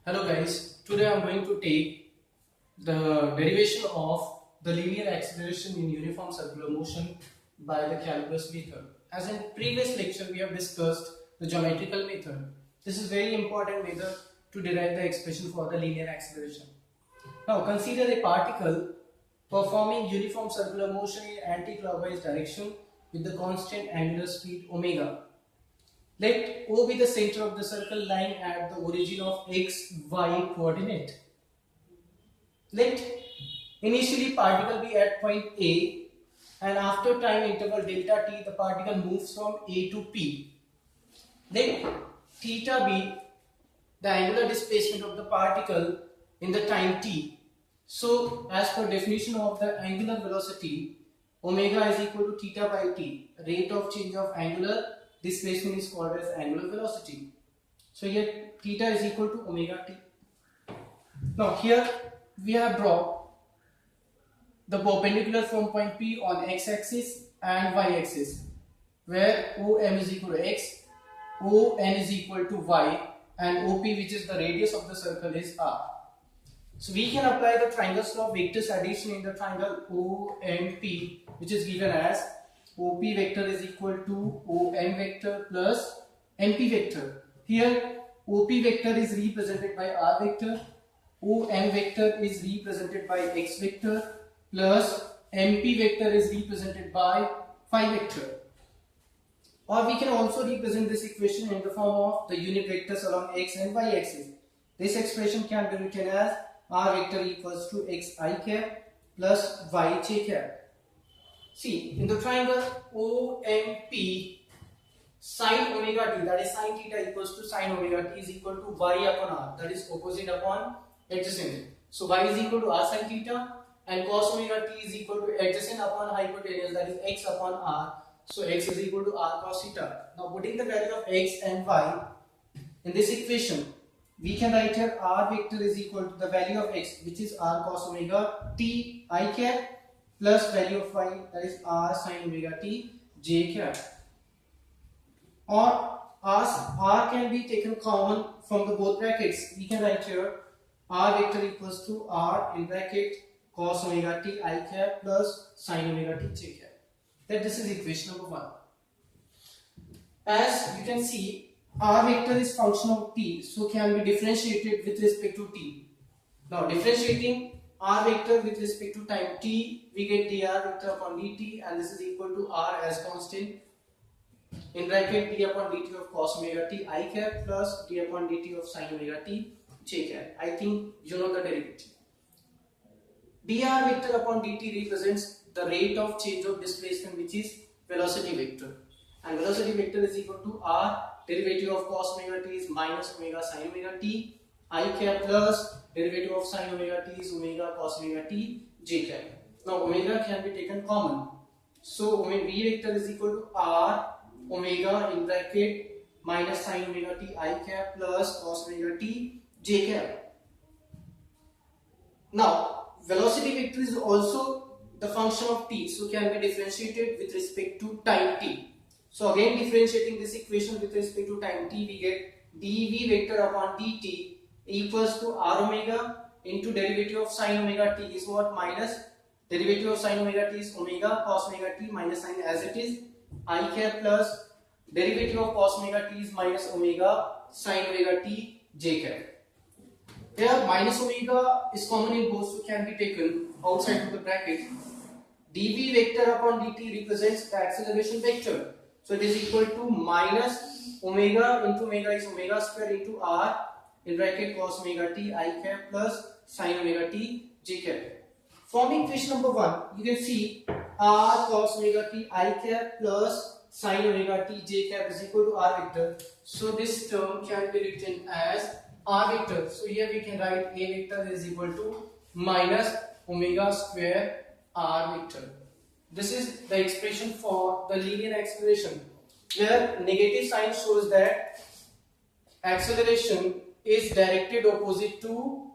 Hello guys, today I am going to take the derivation of the linear acceleration in uniform circular motion by the calculus method. As in previous lecture we have discussed the geometrical method. This is very important method to derive the expression for the linear acceleration. Now consider a particle performing uniform circular motion in anti-clockwise direction with the constant angular speed omega. Let O be the center of the circle lying at the origin of x, y coordinate. Let initially particle be at point A, and after time interval delta t the particle moves from A to P. Let theta be the angular displacement of the particle in the time t. So as per definition of the angular velocity, omega is equal to theta by t. Rate of change of angular displacement is called as angular velocity. So here theta is equal to omega t. Now here we have drawn the perpendicular from point P on x-axis and y-axis, where OM is equal to x, ON is equal to y, and OP, which is the radius of the circle, is r. So we can apply the triangle's law of vectors addition in the triangle OMP, which is given as OP vector is equal to OM vector plus MP vector. Here OP vector is represented by R vector, OM vector is represented by X vector, plus MP vector is represented by Phi vector. Or we can also represent this equation in the form of the unit vectors along X and Y axis. This expression can be written as R vector equals to Xi cap plus Yj cap. See, in the triangle OMP, sin omega t, that is sin theta equals to sin omega t, is equal to y upon r, that is opposite upon adjacent. So y is equal to r sin theta, and cos omega t is equal to adjacent upon hypotenuse, that is x upon r. So x is equal to r cos theta. Now putting the value of x and y in this equation, we can write here r vector is equal to the value of x, which is r cos omega t I cap, plus value of y, that is r sin omega t j cap. Or r can be taken common from the both brackets. We can write here r vector equals to r in bracket cos omega t I cap plus sin omega t j cap. That this is equation number 1. As you can see, r vector is function of t, so can be differentiated with respect to t. Now differentiating r vector with respect to time t, we get dr vector upon dt, and this is equal to r as constant in bracket d upon dt of cos omega t I cap plus d upon dt of sin omega t j cap. I think you know the derivative. Dr vector upon dt represents the rate of change of displacement, which is velocity vector, and velocity vector is equal to r, derivative of cos omega t is minus omega sin omega t I cap plus derivative of sin omega t is omega cos omega t j cap. Now omega can be taken common, so v vector is equal to r omega in bracket minus sin omega t I cap plus cos omega t j cap. Now velocity vector is also the function of t, so can be differentiated with respect to time t. So again differentiating this equation with respect to time t, we get dv vector upon dt equals to r omega into derivative of sin omega t is what, minus derivative of sin omega t is omega cos omega t minus sin as it is I cap plus derivative of cos omega t is minus omega sin omega t j cap. Here minus omega is common in both, so can be taken outside of the bracket. dv vector upon dt represents the acceleration vector, so it is equal to minus omega into omega is omega square into r in bracket cos omega t I cap plus sin omega t j cap. Forming equation number 1, you can see r cos omega t I cap plus sin omega t j cap is equal to r vector. So this term can be written as r vector. So here we can write a vector is equal to minus omega square r vector. This is the expression for the linear acceleration, where negative sign shows that acceleration is directed opposite to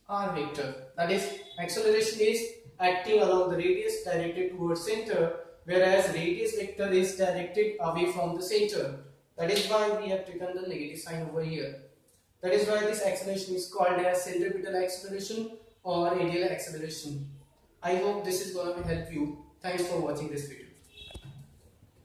r vector. That is, acceleration is acting along the radius directed towards center, whereas radius vector is directed away from the center. That is why we have taken the negative sign over here. That is why this acceleration is called as centripetal acceleration or radial acceleration. I hope this is going to help you. Thanks for watching this video.